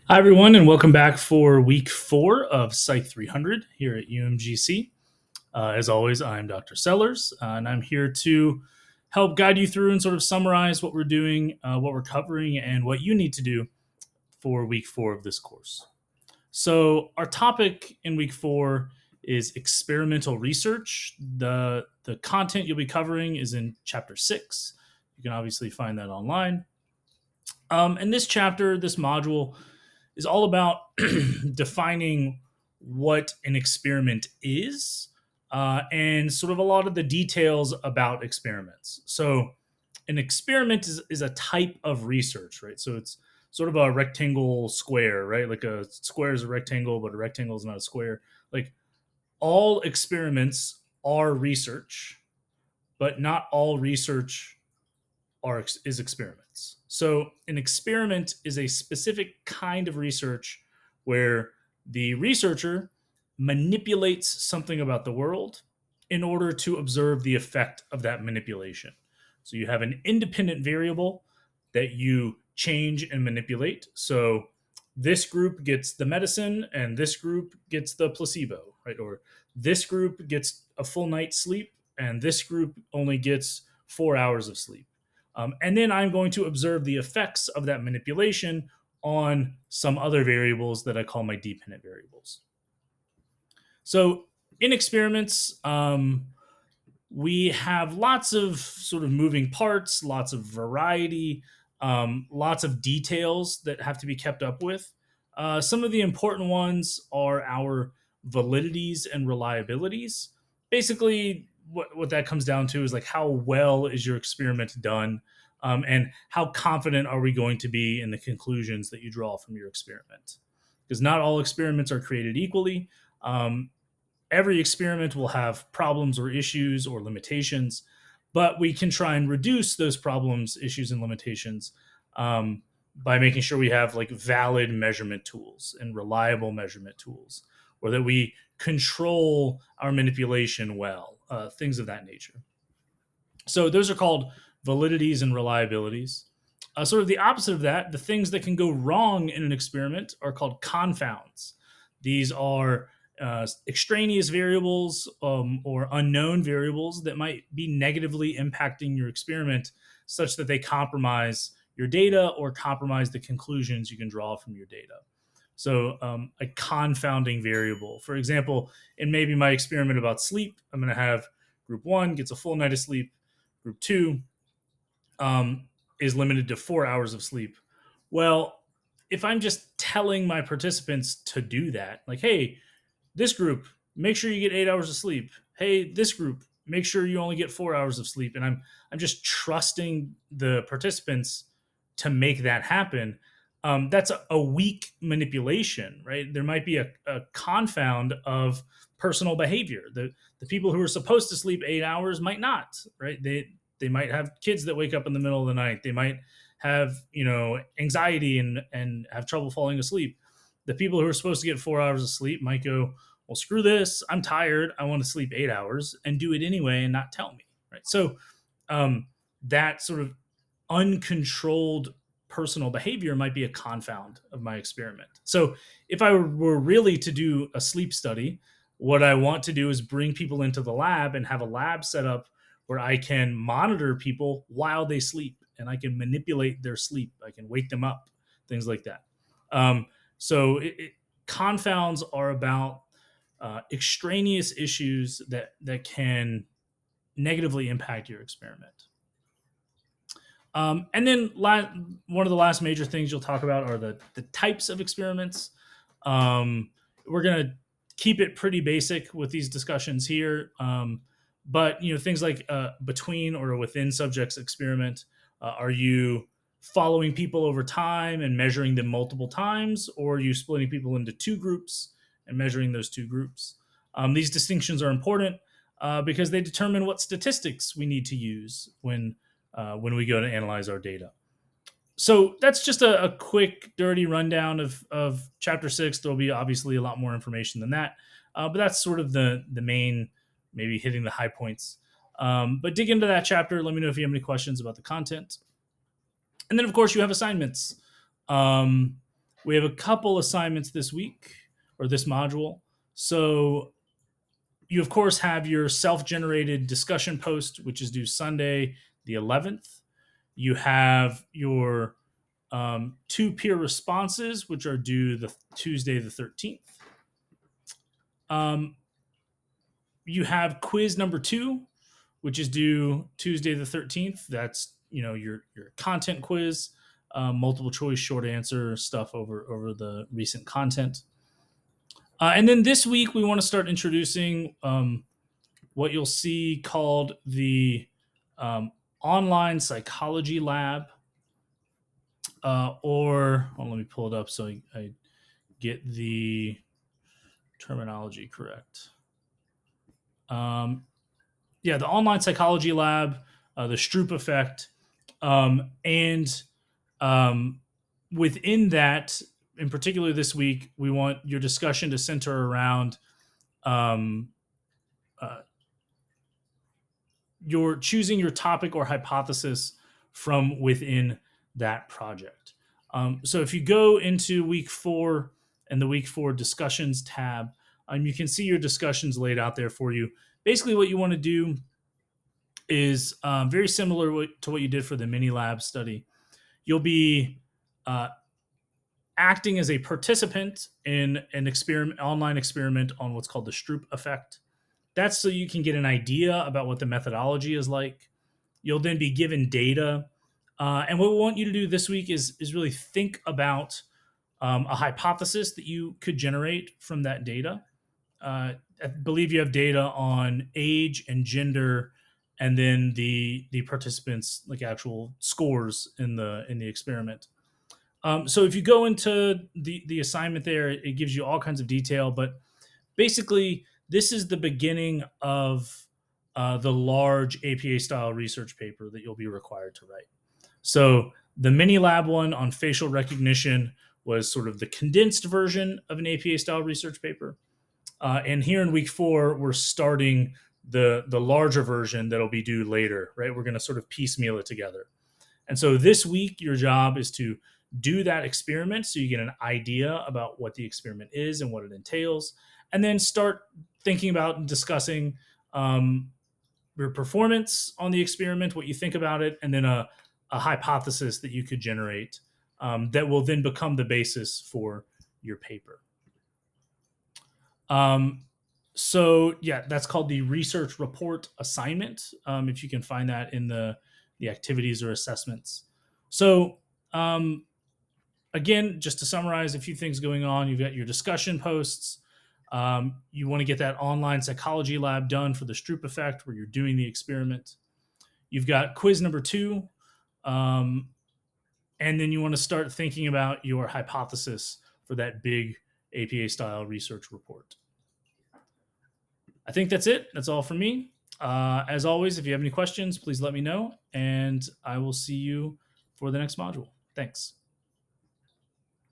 Hi, everyone, and welcome back for week 4 of Psych 300 here at UMGC. As always, I'm Dr. Sellers, and I'm here to help guide you through and sort of summarize what we're doing, what we're covering, and what you need to do for week 4 of this course. So, our topic in week 4 is experimental research. The content you'll be covering is in chapter 6. You can obviously find that online. And this chapter, this module, is all about defining what an experiment is and sort of a lot of the details about experiments. So, an experiment is a type of research, right? So, it's sort of a rectangle square, right? Like a square is a rectangle, but a rectangle is not a square. Like all experiments are research, but not all research is experiments. So, an experiment is a specific kind of research where the researcher manipulates something about the world in order to observe the effect of that manipulation. So, you have an independent variable that you change and manipulate. So, this group gets the medicine and this group gets the placebo, right? Or this group gets a full night's sleep and this group only gets 4 hours of sleep. And then I'm going to observe the effects of that manipulation on some other variables that I call my dependent variables. So in experiments, we have lots of sort of moving parts, lots of variety, lots of details that have to be kept up with. Some of the important ones are our validities and reliabilities. Basically, what that comes down to is like how well is your experiment done, and how confident are we going to be in the conclusions that you draw from your experiment? Because not all experiments are created equally. Every experiment will have problems or issues or limitations, but we can try and reduce those problems, issues, and limitations by making sure we have like valid measurement tools and reliable measurement tools, or that we control our manipulation well, things of that nature. So those are called validities and reliabilities. Sort of the opposite of that, the things that can go wrong in an experiment are called confounds. These are extraneous variables or unknown variables that might be negatively impacting your experiment such that they compromise your data or compromise the conclusions you can draw from your data. So, a confounding variable. For example, in maybe my experiment about sleep, I'm going to have group 1 gets a full night of sleep, group 2 is limited to 4 hours of sleep. Well, if I'm just telling my participants to do that, like, hey, this group, make sure you get 8 hours of sleep. Hey, this group, make sure you only get 4 hours of sleep. And I'm just trusting the participants to make that happen. That's a weak manipulation, right? There might be a confound of personal behavior. The people who are supposed to sleep 8 hours might not, right? They might have kids that wake up in the middle of the night. They might have anxiety and have trouble falling asleep. The people who are supposed to get 4 hours of sleep might go, well, screw this. I'm tired. I want to sleep 8 hours, and do it anyway and not tell me. Right. So that sort of uncontrolled personal behavior might be a confound of my experiment. So if I were really to do a sleep study, what I want to do is bring people into the lab and have a lab set up where I can monitor people while they sleep and I can manipulate their sleep. I can wake them up, things like that. So confounds are about extraneous issues that can negatively impact your experiment. And then one of the last major things you'll talk about are the types of experiments. We're going to keep it pretty basic with these discussions here. But things like between or within subjects experiment. Are you following people over time and measuring them multiple times, or are you splitting people into two groups and measuring those two groups? These distinctions are important because they determine what statistics we need to use when we go to analyze our data. So that's just a quick, dirty rundown of Chapter 6. There'll be obviously a lot more information than that, but that's sort of the main, maybe hitting the high points. But dig into that chapter. Let me know if you have any questions about the content. And then, of course, you have assignments. We have a couple assignments this week or this module. So you, of course, have your self-generated discussion post, which is due Sunday, the 11th. You have your 2 peer responses, which are due the Tuesday, the 13th. You have quiz number 2, which is due Tuesday the 13th. That's your content quiz, multiple choice, short answer stuff over the recent content. And then this week we want to start introducing what you'll see called the online psychology lab, let me pull it up so I get the terminology correct. The online psychology lab, the Stroop effect, and within that, in particular this week, we want your discussion to center around your choosing your topic or hypothesis from within that project. So if you go into week 4 and the week 4 discussions tab, you can see your discussions laid out there for you. Basically, what you want to do is very similar to what you did for the mini lab study. You'll be acting as a participant in an online experiment on what's called the Stroop effect. That's so you can get an idea about what the methodology is like. You'll then be given data. And what we want you to do this week is really think about a hypothesis that you could generate from that data. I believe you have data on age and gender, and then the participants' like actual scores in the experiment. So if you go into the assignment there, it gives you all kinds of detail, but basically this is the beginning of the large APA style research paper that you'll be required to write. So the mini lab one on facial recognition was sort of the condensed version of an APA style research paper. And here in week 4, we're starting the larger version that'll be due later, right? We're going to sort of piecemeal it together. And so this week, your job is to do that experiment so you get an idea about what the experiment is and what it entails, and then start thinking about and discussing your performance on the experiment, what you think about it, and then a hypothesis that you could generate that will then become the basis for your paper. That's called the research report assignment. If you can find that in the activities or assessments. So again, just to summarize a few things going on, you've got your discussion posts. You want to get that online psychology lab done for the Stroop effect where you're doing the experiment. You've got quiz number 2. And then you want to start thinking about your hypothesis for that big APA style research report. I think that's it. That's all for me. As always, if you have any questions, please let me know, and I will see you for the next module. Thanks.